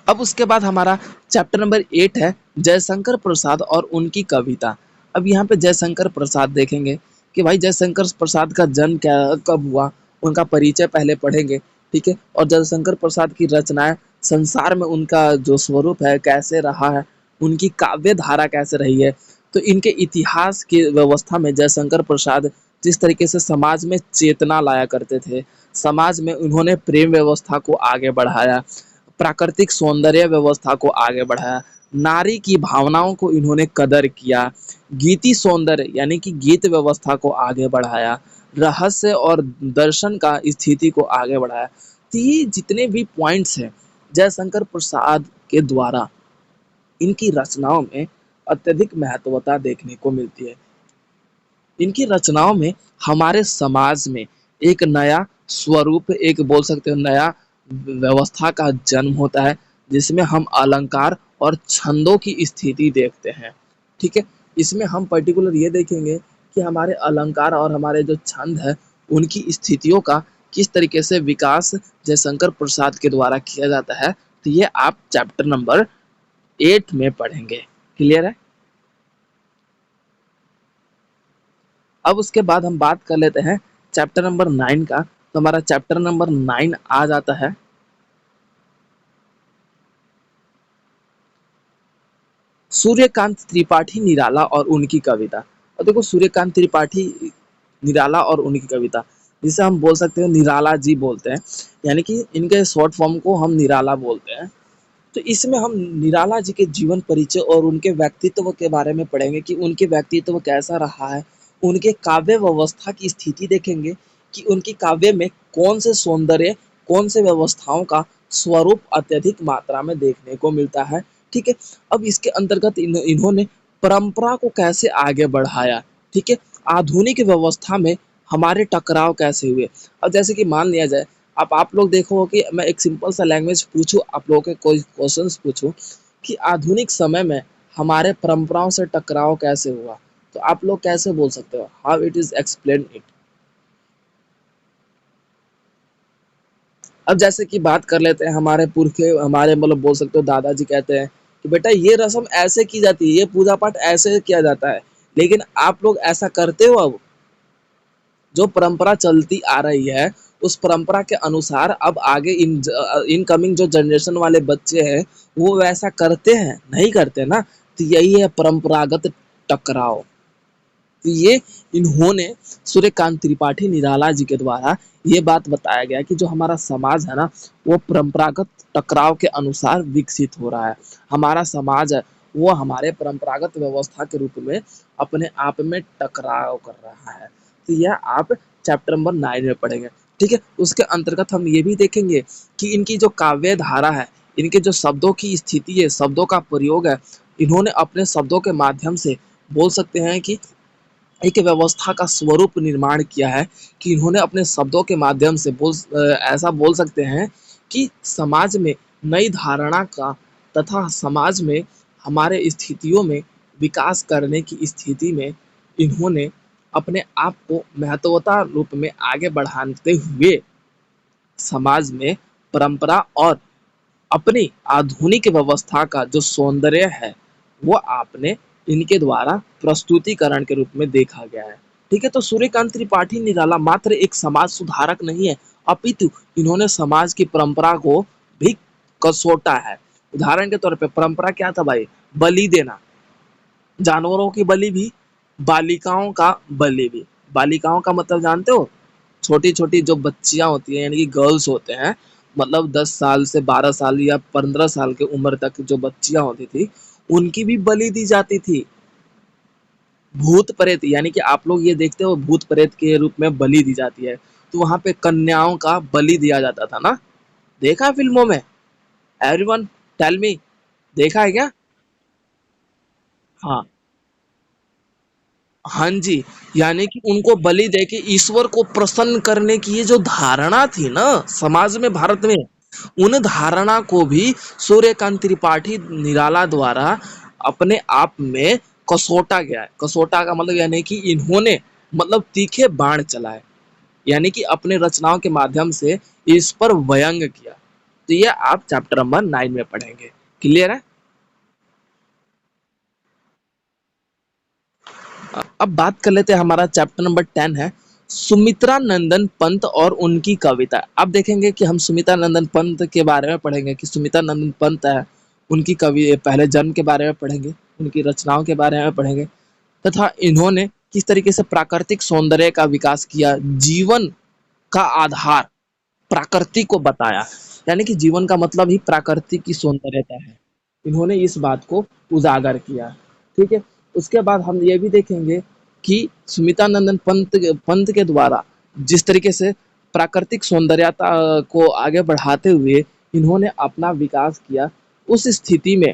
[SPEAKER 1] अब उसके बाद हमारा चैप्टर नंबर 8 है जयशंकर प्रसाद और उनकी कविता। अब यहाँ पे जयशंकर प्रसाद देखेंगे कि भाई जयशंकर प्रसाद का जन्म क्या कब हुआ, उनका परिचय पहले पढ़ेंगे। ठीक है, और जयशंकर प्रसाद की रचनाएं, संसार में उनका जो स्वरूप है कैसे रहा है, उनकी काव्य धारा कैसे रही है। तो इनके इतिहास की व्यवस्था में जयशंकर प्रसाद जिस तरीके से समाज में चेतना लाया करते थे, समाज में उन्होंने प्रेम व्यवस्था को आगे बढ़ाया, प्राकृतिक सौंदर्य व्यवस्था को आगे बढ़ाया, नारी की भावनाओं को इन्होंने कदर किया, गीति सौंदर्य यानी कि गीत व्यवस्था को आगे बढ़ाया, रहस्य और दर्शन का स्थिति को आगे बढ़ाया। तो ये जितने भी पॉइंट्स हैं जयशंकर प्रसाद के द्वारा इनकी रचनाओं में अत्यधिक महत्वता देखने को मिलती है। इनकी रचनाओं में हमारे समाज में एक नया स्वरूप, एक बोल सकते हो नया व्यवस्था का जन्म होता है, जिसमें हम अलंकार और छंदों की स्थिति देखते हैं। ठीक है, इसमें हम पर्टिकुलर ये देखेंगे कि हमारे अलंकार और हमारे जो छंद है उनकी स्थितियों का किस तरीके से विकास जयशंकर प्रसाद के द्वारा किया जाता है। तो ये आप चैप्टर नंबर 8 में पढ़ेंगे। क्लियर है? अब उसके बाद हम बात कर लेते हैं चैप्टर नंबर 9 का। तो हमारा चैप्टर नंबर 9 आ जाता है सूर्यकांत त्रिपाठी निराला और उनकी कविता। और देखो सूर्यकांत त्रिपाठी निराला और उनकी कविता, जिसे हम बोल सकते हैं निराला जी बोलते हैं, यानी कि इनके शॉर्ट फॉर्म को हम निराला बोलते हैं। तो इसमें हम निराला जी के जीवन परिचय और उनके व्यक्तित्व के बारे में पढ़ेंगे कि उनके व्यक्तित्व कैसा रहा है, उनके काव्य व्यवस्था की स्थिति देखेंगे कि उनकी काव्य में कौन से सौंदर्य, कौन से व्यवस्थाओं का स्वरूप अत्यधिक मात्रा में देखने को मिलता है। ठीक है, अब इसके अंतर्गत इन्होंने परंपरा को कैसे आगे बढ़ाया। ठीक है, आधुनिक व्यवस्था में हमारे टकराव कैसे हुए। अब जैसे कि मान लिया जाए, अब आप लोग देखो कि मैं एक सिंपल सा लैंग्वेज पूछूं, आप लोगों के कोई क्वेश्चंस पूछूं कि आधुनिक समय में हमारे परंपराओं से टकराव कैसे हुआ, तो आप लोग कैसे बोल सकते हो, how it is explain it. अब जैसे कि बात कर लेते हैं हमारे पुरखे, हमारे मतलब बोल सकते हो दादाजी कहते हैं कि बेटा ये रस्म ऐसे की जाती है, ये पूजा पाठ ऐसे किया जाता है, लेकिन आप लोग ऐसा करते हो। अब जो परंपरा चलती आ रही है उस परंपरा के अनुसार अब आगे इनकमिंग जो जनरेशन वाले बच्चे हैं वो वैसा करते हैं, नहीं करते ना। तो यही है परंपरागत टकराव। तो ये इन्होंने सूर्यकांत त्रिपाठी निराला जी के द्वारा ये बात बताया गया कि जो हमारा समाज है ना वो परंपरागत टकराव के अनुसार विकसित हो रहा है। हमारा समाज है वो हमारे परंपरागत व्यवस्था के रूप में अपने आप में टकराव कर रहा है। तो यह आप चैप्टर नंबर 9 में पढ़ेंगे। ठीक है, उसके अंतर्गत हम ये भी देखेंगे कि इनकी जो काव्य धारा है, इनके जो शब्दों की स्थिति है, शब्दों का प्रयोग है, इन्होंने अपने शब्दों के माध्यम से बोल सकते हैं कि एक व्यवस्था का स्वरूप निर्माण किया है, कि इन्होंने अपने शब्दों के माध्यम से ऐसा बोल सकते हैं कि समाज में नई धारणा का तथा समाज में हमारे स्थितियों में विकास करने की स्थिति में इन्होंने अपने आप को महत्वता रूप में आगे बढ़ाते हुए समाज में परंपरा और अपनी आधुनिक व्यवस्था का जो सौंदर्य है वो आपने इनके द्वारा प्रस्तुतिकरण के रूप में देखा गया है। ठीक है, तो सूर्यकांत त्रिपाठी निराला मात्र एक समाज सुधारक नहीं है, अपितु इन्होंने समाज की परंपरा को भी कसोटा है। उदाहरण के तौर पे परंपरा क्या था भाई, बलि देना, जानवरों की बलि भी, बालिकाओं का बलि भी, बालिकाओं का मतलब जानते हो? छोटी-छोटी जो बच्चियाँ होती हैं यानी कि गर्ल्स होते हैं, मतलब 10 साल से 12 साल या 15 साल की उम्र तक जो बच्चियाँ होती थी, उनकी भी बलि दी जाती थी। भूत प्रेत यानी कि आप लोग ये देखते हो भूत प्रेत के रूप में बलि दी जाती है, तो वहाँ पे कन्याओं का बलि दिया जाता था ना? देखा है फ़िल्मों में? एवरीवन टेल मी, देखा है क्या? हाँ। हाँ जी, यानी कि उनको बलि देके ईश्वर को प्रसन्न करने की ये जो धारणा थी ना समाज में भारत में, उन धारणा को भी सूर्यकांत त्रिपाठी निराला द्वारा अपने आप में कसोटा गया है। कसोटा का मतलब यानी कि इन्होंने मतलब तीखे बाण चलाए, यानी कि अपने रचनाओं के माध्यम से इस पर व्यंग किया। तो ये आप चैप्टर नंबर 9 में पढ़ेंगे। क्लियर है? अब बात कर लेते हैं हमारा चैप्टर नंबर 10 है सुमित्रा नंदन पंत और उनकी कविता। अब देखेंगे कि हम सुमित्रा नंदन पंत के बारे में पढ़ेंगे कि सुमित्रा नंदन पंत है उनकी कवि पहले जन्म के बारे में पढ़ेंगे, उनकी रचनाओं के बारे में पढ़ेंगे तथा इन्होंने किस तरीके से प्राकृतिक सौंदर्य का विकास किया, जीवन का आधार प्रकृति को बताया, यानी कि जीवन का मतलब ही प्राकृतिक की सौंदर्यता है। इन्होंने इस बात को उजागर किया। ठीक है, उसके बाद हम ये भी देखेंगे कि सुमित्रानंदन पंत के द्वारा जिस तरीके से प्राकृतिक सौंदर्यता को आगे बढ़ाते हुए इन्होंने अपना विकास किया, उस स्थिति में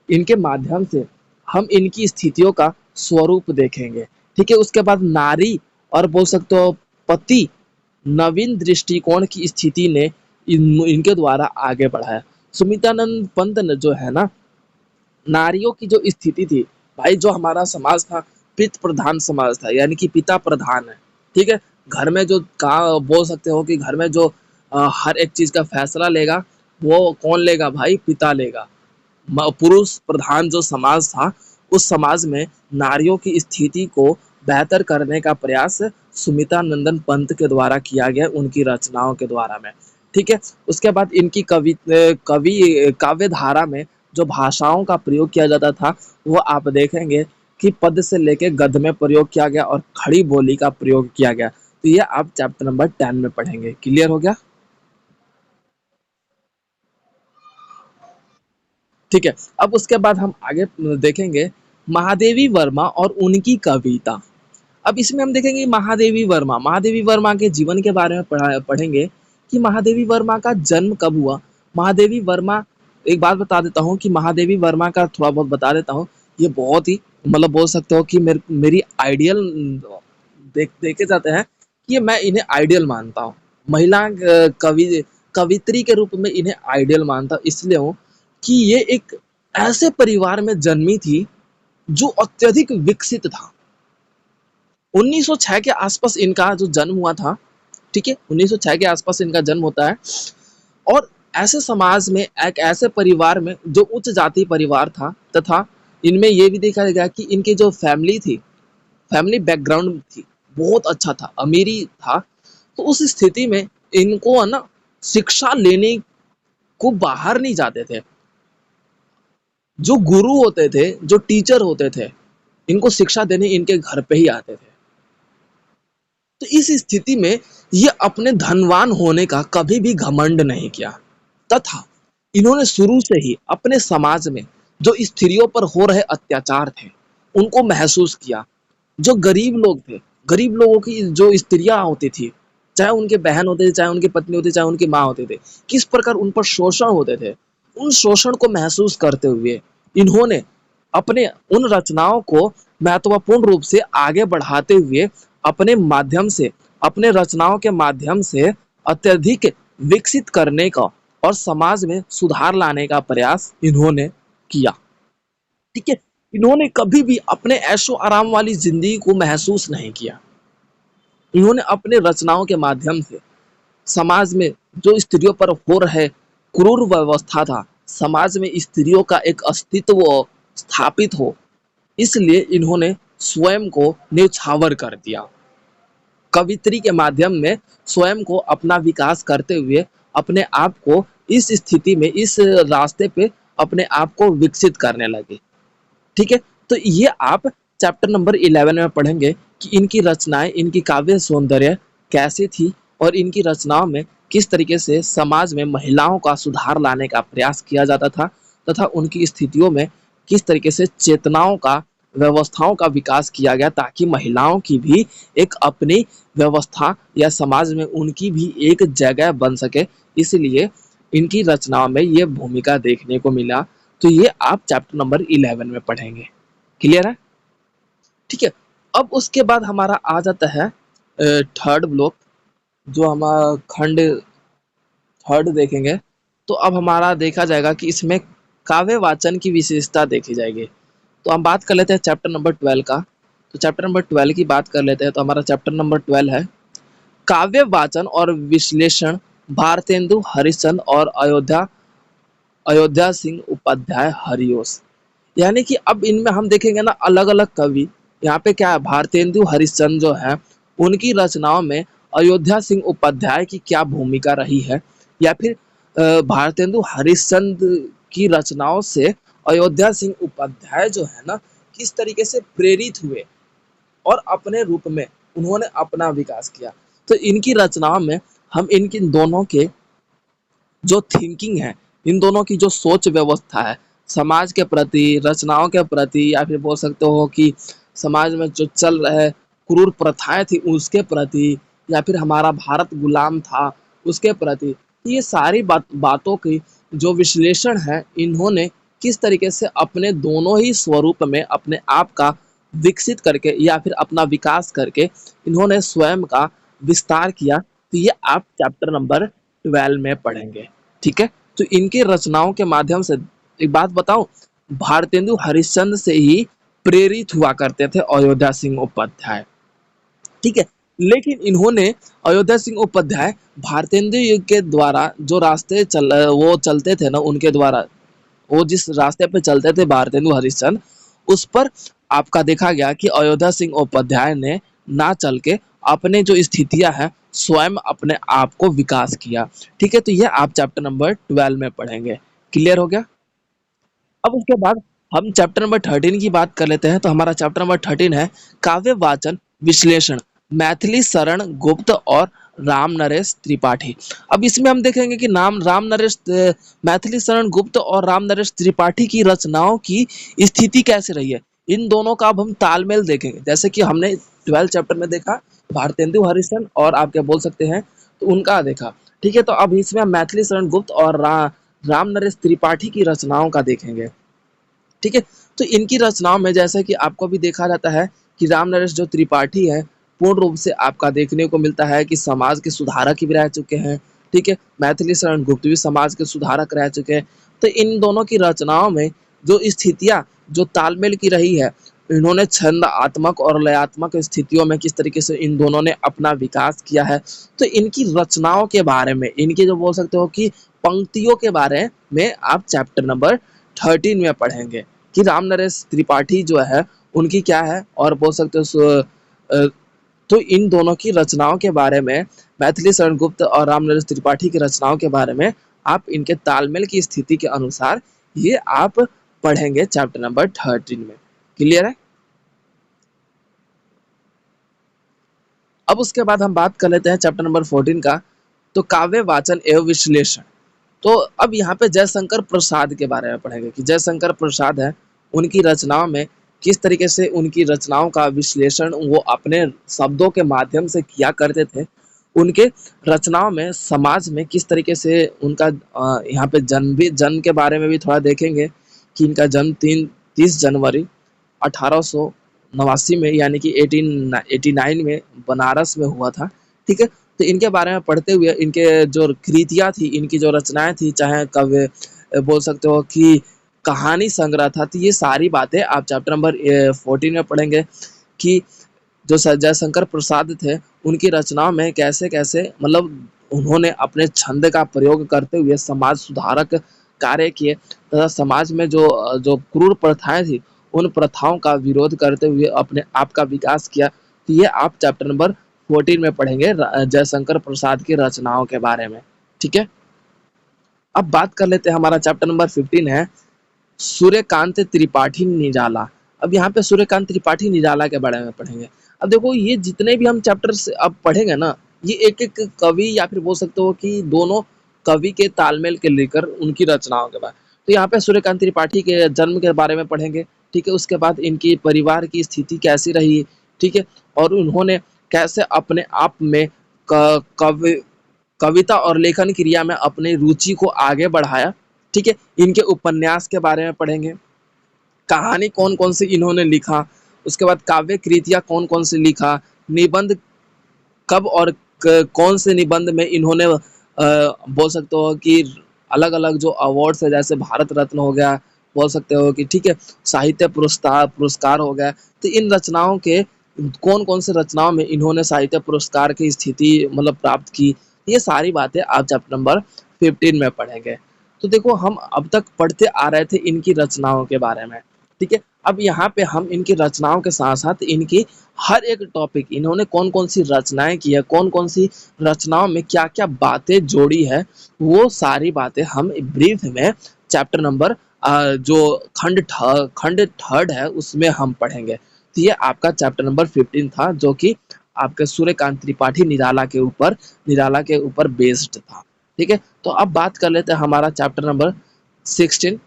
[SPEAKER 1] इनके माध्यम से हम इनकी स्थितियों का स्वरूप देखेंगे। ठीक है, उसके बाद नारी और बोल सकते हो पति नवीन दृष्टिकोण की स्थिति ने इनके द्वारा आगे बढ़ाया। सुमित्रानंद पंत ने जो है ना नारियों की जो स्थिति थी, भाई जो हमारा समाज था पितृ प्रधान समाज था, यानी कि पिता प्रधान है। ठीक है, घर में जो का बोल सकते हो कि घर में जो हर एक चीज का फैसला लेगा वो कौन लेगा भाई? पिता लेगा। पुरुष प्रधान जो समाज था उस समाज में नारियों की स्थिति को बेहतर करने का प्रयास सुमित्रा नंदन पंत के द्वारा किया गया उनकी रचनाओं के द्वारा में। ठीक है, उसके बाद इनकी काव्य धारा में जो भाषाओं का प्रयोग किया जाता था वो आप देखेंगे कि पद से लेके गद्य में प्रयोग किया गया और खड़ी बोली का प्रयोग किया गया। तो ये आप चैप्टर नंबर 10 में पढ़ेंगे। क्लियर हो गया? ठीक है, अब उसके बाद हम आगे देखेंगे महादेवी वर्मा और उनकी कविता। अब इसमें हम देखेंगे महादेवी वर्मा के जीवन के बारे में पढ़ेंगे कि महादेवी वर्मा का जन्म कब हुआ। महादेवी वर्मा, एक बात बता देता हूँ कि महादेवी वर्मा का थोड़ा बहुत बता देता हूँ। ये बहुत ही मतलब बोल सकते हो कि मेरी आइडियल देखे जाते हैं कि मैं इन्हें आइडियल मानता हूँ। महिला कवित्री के रूप में इन्हें आइडियल मानता इसलिए हूँ कि ये एक ऐसे परिवार में जन्मी थी जो अत्यधिक विकसित था। 1906 के आसपास इनका जो जन्म हुआ था। ठीक है, 1906 के आसपास इनका जन्म होता है और ऐसे समाज में एक ऐसे परिवार में जो उच्च जाति परिवार था तथा इनमें ये भी देखा गया कि इनकी जो फैमिली थी, फैमिली बैकग्राउंड थी, बहुत अच्छा था, अमीरी था। तो उस स्थिति में इनको है ना शिक्षा लेने को बाहर नहीं जाते थे। जो गुरु होते थे, जो टीचर होते थे, इनको शिक्षा देने इनके घर पे ही आते थे। तो इस स्थिति में ये अपने धनवान होने का कभी भी घमंड नहीं किया तथा इन्होंने शुरू से ही अपने समाज में जो स्त्रियों पर हो रहे अत्याचार थे उनको महसूस किया। जो गरीब लोग थे, गरीब लोगों की जो स्त्रियां होती थी, चाहे उनके बहन होते थे, चाहे उनकी पत्नी होती, चाहे उनकी माँ होते थे, किस प्रकार उन पर शोषण होते थे, उन शोषण को महसूस करते हुए इन्होंने अपने उन रचनाओं को महत्वपूर्ण रूप से आगे बढ़ाते हुए अपने माध्यम से, अपने रचनाओं के माध्यम से अत्यधिक विकसित करने का और समाज में सुधार लाने का प्रयास इन्होंने किया। ठीक है, इन्होंने कभी भी अपने ऐशो आराम वाली जिंदगी को महसूस नहीं किया। इन्होंने अपने रचनाओं के माध्यम से समाज में जो स्त्रियों पर हो रहे क्रूर व्यवस्था था, समाज में स्त्रियों का एक अस्तित्व स्थापित हो, इसलिए इन्होंने स्वयं को न्यौछावर कर दिया। कवित्री के माध्यम में स्वयं को अपना विकास करते हुए अपने आप को इस स्थिति में, इस रास्ते पे अपने आप को विकसित करने लगे। ठीक है, तो ये आप चैप्टर नंबर 11 में पढ़ेंगे कि इनकी रचनाएं, इनकी काव्य सौंदर्य कैसी थी और इनकी रचनाओं में किस तरीके से समाज में महिलाओं का सुधार लाने का प्रयास किया जाता था तथा उनकी स्थितियों में किस तरीके से चेतनाओं का, व्यवस्थाओं का विकास किया गया ताकि महिलाओं की भी एक अपनी व्यवस्था या समाज में उनकी भी एक जगह बन सके। इसलिए इनकी रचनाओं में ये भूमिका देखने को मिला। तो ये आप चैप्टर नंबर 11 में पढ़ेंगे। क्लियर है? ठीक है। अब उसके बाद हमारा आ जाता है थर्ड ब्लॉक, जो हमारा खंड थर्ड देखेंगे। तो अब हमारा देखा जाएगा कि इसमें काव्य वाचन की विशेषता देखी जाएगी। तो हम बात कर लेते हैं चैप्टर नंबर 12 का। तो चैप्टर नंबर 12 की बात कर लेते हैं। तो हमारा चैप्टर नंबर 12 है काव्य वाचन और विश्लेषण, भारतेंदु हरिश्चंद्र और अयोध्या अयोध्या सिंह उपाध्याय हरिओस। यानी कि अब इनमें हम देखेंगे ना अलग अलग कवि। यहाँ पे क्या है, भारतेंदु हरिश्चंद्र जो है उनकी रचनाओं में अयोध्या सिंह उपाध्याय की क्या भूमिका रही है, या फिर भारतेंदु हरिश्चंद्र की रचनाओं से अयोध्या सिंह उपाध्याय जो है ना किस तरीके से प्रेरित हुए और अपने रूप में उन्होंने अपना विकास किया। तो इनकी रचनाओं में हम इनकी दोनों के जो थिंकिंग है, इन दोनों की जो सोच व्यवस्था है समाज के प्रति, रचनाओं के प्रति, या फिर बोल सकते हो कि समाज में जो चल रहे क्रूर प्रथाएं थी उसके प्रति, या फिर हमारा भारत गुलाम था उसके प्रति, ये सारी बातों की जो विश्लेषण है इन्होंने किस तरीके से अपने दोनों ही स्वरूप में अपने आप का विकसित करके या फिर अपना विकास करके इन्होंने स्वयं का विस्तार किया। तो ये आप चैप्टर नंबर 12 में पढ़ेंगे। ठीक है। तो इनकी रचनाओं के माध्यम से एक बात बताऊं, भारतेंदु हरिश्चंद्र से ही प्रेरित हुआ करते थे अयोध्या सिंह उपाध्याय। ठीक है। लेकिन इन्होंने अयोध्या सिंह उपाध्याय भारतेंदु के द्वारा जो रास्ते वो चलते थे ना, उनके द्वारा वो जिस रास्ते पे चलते थे भारतेंदु हरिश्चंद्र, उस पर आपका देखा गया कि अयोध्या सिंह उपाध्याय ने ना चल के अपने जो स्थितियां हैं स्वयं अपने आप को विकास किया। ठीक है। तो ये आप चैप्टर नंबर 12 में पढ़ेंगे। क्लियर हो गया? अब उसके बाद हम चैप्टर नंबर 13 की बात कर लेते हैं। तो हमारा चैप्टर नंबर 13 है काव्य वाचन विश्लेषण, मैथिली शरण गुप्त और राम नरेश त्रिपाठी। अब इसमें हम देखेंगे कि नाम राम नरेश मैथिली शरण गुप्त और राम नरेश त्रिपाठी की रचनाओं की स्थिति कैसे रही है, इन दोनों का अब हम तालमेल देखेंगे। जैसे कि हमने 12 चैप्टर में देखा भारतेंदु हरिश्चंद्र और आप क्या बोल सकते हैं तो उनका देखा। ठीक है। तो अब इसमें हम मैथिली शरण गुप्त और राम नरेश त्रिपाठी की रचनाओं का देखेंगे। ठीक है। तो इनकी रचनाओं में जैसा कि आपको भी देखा जाता है कि राम नरेश जो त्रिपाठी है पूर्ण रूप से आपका देखने को मिलता है कि समाज के सुधारक भी रह चुके हैं। ठीक है। मैथिली शरण गुप्त भी समाज के सुधारक रह चुके हैं। तो इन दोनों की रचनाओं में जो स्थितियां जो तालमेल की रही है, इन्होंने छंदात्मक और लयात्मक स्थितियों में किस तरीके से इन दोनों ने अपना विकास किया है। तो इनकी रचनाओं के बारे में, इनके जो बोल सकते हो कि पंक्तियों के बारे में आप चैप्टर नंबर 13 में पढ़ेंगे कि राम नरेश त्रिपाठी जो है उनकी क्या है, और बोल सकते हो तो इन दोनों की रचनाओं के बारे में, मैथिली शरण गुप्त और राम नरेश त्रिपाठी की रचनाओं के बारे में आप इनके तालमेल की स्थिति के अनुसार ये आप पढ़ेंगे चैप्टर नंबर 13 में। क्लियर है? अब उसके बाद हम बात कर लेते हैं चैप्टर नंबर 14 का। तो काव्य वाचन एवं विश्लेषण। तो अब यहाँ पे जयशंकर प्रसाद के बारे में पढ़ेंगे कि जयशंकर प्रसाद है उनकी रचनाओं में किस तरीके से उनकी रचनाओं का विश्लेषण वो अपने शब्दों के माध्यम से किया करते थे। उनके रचनाओं में समाज में किस तरीके से उनका यहाँ पे जन्म के बारे में भी थोड़ा देखेंगे कि इनका जन्म 30 जनवरी 1889 में यानी कि 1889 में बनारस में हुआ था। ठीक है। तो इनके बारे में पढ़ते हुए इनके जो कृतियाँ थी, इनकी जो रचनाएं थी, चाहे काव्य बोल सकते हो कि कहानी संग्रह था, तो ये सारी बातें आप चैप्टर नंबर 14 में पढ़ेंगे कि जो जयशंकर प्रसाद थे उनकी रचनाओं में कैसे कैसे मतलब उन्होंने अपने छंद का प्रयोग करते हुए समाज सुधारक कार्य किए तथा समाज में जो जो क्रूर प्रथाएं थी उन प्रथाओं का विरोध करते हुए अपने आप का विकास किया। तो ये आप चैप्टर नंबर 14 में पढ़ेंगे जयशंकर प्रसाद की रचनाओं के बारे में। ठीक है। अब बात कर लेते हैं, हमारा चैप्टर नंबर 15 है सूर्यकांत त्रिपाठी निराला। अब यहाँ पे सूर्यकांत त्रिपाठी निराला के बारे में पढ़ेंगे। अब देखो ये जितने भी हम चैप्टर्स अब पढ़ेंगे ना, ये एक-एक कवि या फिर बोल सकते हो कि दोनों कवि के तालमेल के लेकर उनकी रचनाओं के बाद। तो यहाँ पे सूर्यकांत त्रिपाठी के जन्म के बारे में पढ़ेंगे, ठीक है? उसके बाद इनकी परिवार की स्थिति कैसी रही, ठीक है? और उन्होंने कैसे अपने आप में क कवि कविता और लेखन क्रिया में अपनी रुचि को आगे बढ़ाया, ठीक है? इनके उपन्यास के बारे में पढ़ेंगे, कहानी कौन-कौन सी इन्होंने लिखा, उसके बाद काव्य कृतियाँ कौन-कौन सी लिखा, निबंध कब और कौन से निबंध में इन्होंने बोल सकते हो कि अलग-अलग जो अवार्ड्स है जैसे भारत रत्न हो गया, बोल सकते हो कि ठीक है, साहित्य पुरस्कार पुरस्कार हो गया। तो इन रचनाओं के कौन-कौन से रचनाओं में इन्होंने साहित्य पुरस्कार की स्थिति मतलब प्राप्त की, ये सारी बातें आप चैप्टर नंबर 15 में पढ़ेंगे। तो देखो हम अब तक पढ़ते आ रहे थे इनकी रचनाओं के बारे में, ठीक है? अब यहाँ पे हम इनकी रचनाओं के साथ-साथ इनकी हर एक टॉपिक इन्होंने कौन-कौन सी रचनाएँ की है, कौन-कौन सी रचनाओं में क्या-क्या बातें जोड़ी है, वो सारी बातें हम ब्रीफ में चैप्टर नंबर जो खंड थर्ड है उसमें हम पढ़ेंगे। तो ये आपका चैप्टर नंबर 15 था जो कि आपके सूर्यकांत त्रिपाठी निराला के ऊपर बेस्ड था। ठीक है? तो अब बात कर लेते हैं हमारा चैप्टर नंबर 16।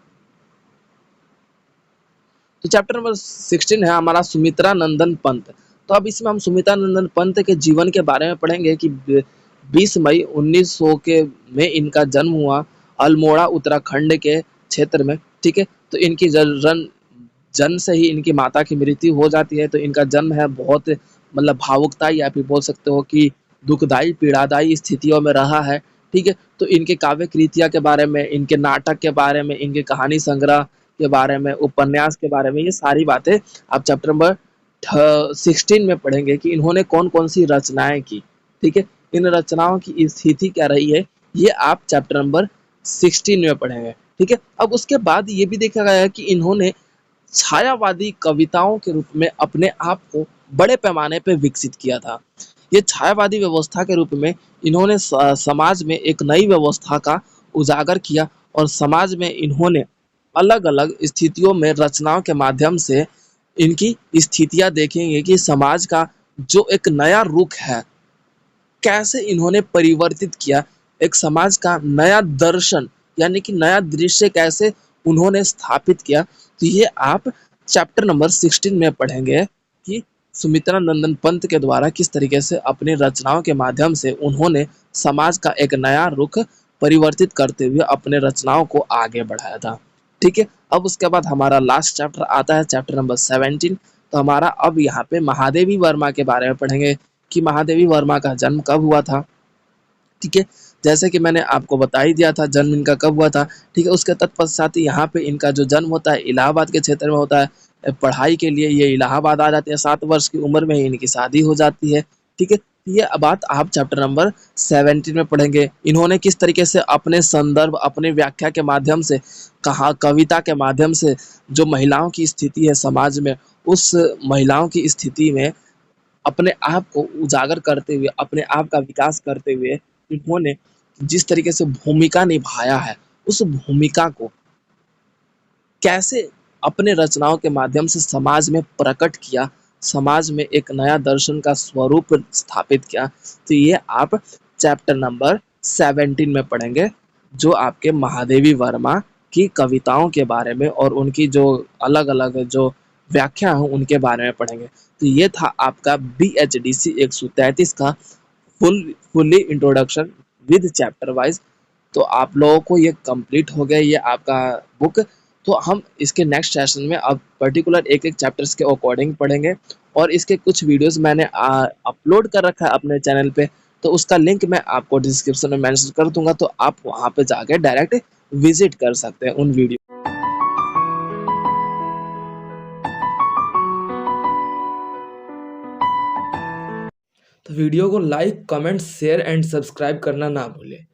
[SPEAKER 1] तो चैप्टर नंबर 16 है हमारा सुमित्रा नंदन पंत। तो अब इसमें हम सुमित्रा नंदन पंत के जीवन के बारे में पढ़ेंगे कि 20 मई 1900 के में इनका जन्म हुआ अल्मोड़ा उत्तराखंड के क्षेत्र में, ठीक है? तो इनकी जन्म से ही इनकी माता की मृत्यु हो जाती है, तो इनका जन्म है बहुत मतलब भावुकता या फिर बोल सकते हो कि दुखदाई, पीड़ादायी स्थितियों में रहा है, ठीक है? तो इनके काव्य कृतियाँ के बारे में, इनके नाटक के बारे में, इनके कहानी संग्रह के बारे में, उपन्यास के बारे में, ये सारी बातें आप चैप्टर नंबर 16 में पढ़ेंगे कि इन्होंने कौन-कौन सी रचनाएँ की, ठीक है? इन रचनाओं की स्थिति क्या रही है, ये आप चैप्टर नंबर 16 में पढ़ेंगे, ठीक है? अब उसके बाद ये भी देखा गया है कि इन्होंने छायावादी कविताओं के रूप में अपने आप को बड़े पैमाने पे विकसित किया था। ये छायावादी व्यवस्था के रूप में इन्होंने समाज में एक नई व्यवस्था का उजागर किया और समाज में इन्होंने अलग-अलग स्थितियों में रचनाओं के माध्यम से इनकी स्थितियाँ देखेंगे कि समाज का जो एक नया रुख है, कैसे इन्होंने परिवर्तित किया, एक समाज का नया दर्शन यानी कि नया दृश्य कैसे उन्होंने स्थापित किया। तो ये आप चैप्टर नंबर 16 में पढ़ेंगे कि सुमित्रा नंदन पंत के द्वारा किस तरीके से अपनी रचनाओं के माध्यम से उन्होंने समाज का एक नया रुख परिवर्तित करते हुए अपने रचनाओं को आगे बढ़ाया था। ठीक है? अब उसके बाद हमारा लास्ट चैप्टर आता है चैप्टर नंबर 17। तो हमारा अब यहाँ पे महादेवी वर्मा के बारे में पढ़ेंगे कि महादेवी वर्मा का जन्म कब हुआ था, ठीक है? जैसे कि मैंने आपको बता ही दिया था जन्म इनका कब हुआ था, ठीक है? उसके तत्पश्चात यहाँ पे इनका जो जन्म होता है इलाहाबाद के क्षेत्र में होता है। पढ़ाई के लिए ये इलाहाबाद आ जाते हैं, 7 वर्ष की उम्र में ही इनकी शादी हो जाती है, ठीक है? ये बात आप चैप्टर नंबर 17 में पढ़ेंगे। इन्होंने किस तरीके से अपने संदर्भ, अपने व्याख्या के माध्यम से, कहा कविता के माध्यम से जो महिलाओं की स्थिति है समाज में, उस महिलाओं की स्थिति में अपने आप को उजागर करते हुए, अपने आप का विकास करते हुए इन्होंने जिस तरीके से भूमिका निभाया है, उस भूमिका को कैसे अपने रचनाओं के माध्यम से समाज में प्रकट किया, समाज में एक नया दर्शन का स्वरूप स्थापित किया। तो ये आप चैप्टर नंबर 17 में पढ़ेंगे, जो आपके महादेवी वर्मा की कविताओं के बारे में और उनकी जो अलग-अलग जो व्याख्या हो उनके बारे में पढ़ेंगे। तो ये था आपका बीएचडीसी 133 का fully introduction with chapter wise. तो आप लोगों को ये कंप्लीट हो गया ये आपका बुक। तो हम इसके नेक्स्ट सेशन में अब पर्टिकुलर एक-एक चैप्टर्स के अकॉर्डिंग पढ़ेंगे और इसके कुछ वीडियोस मैंने अपलोड कर रखा है अपने चैनल पे, तो उसका लिंक मैं आपको डिस्क्रिप्शन में मेंशन कर दूँगा, तो आप वहाँ पे जाके डायरेक्ट विज़िट कर सकते हैं उन वीडियो। तो वीडियो को like, comment, share and subscribe करना ना भूलें।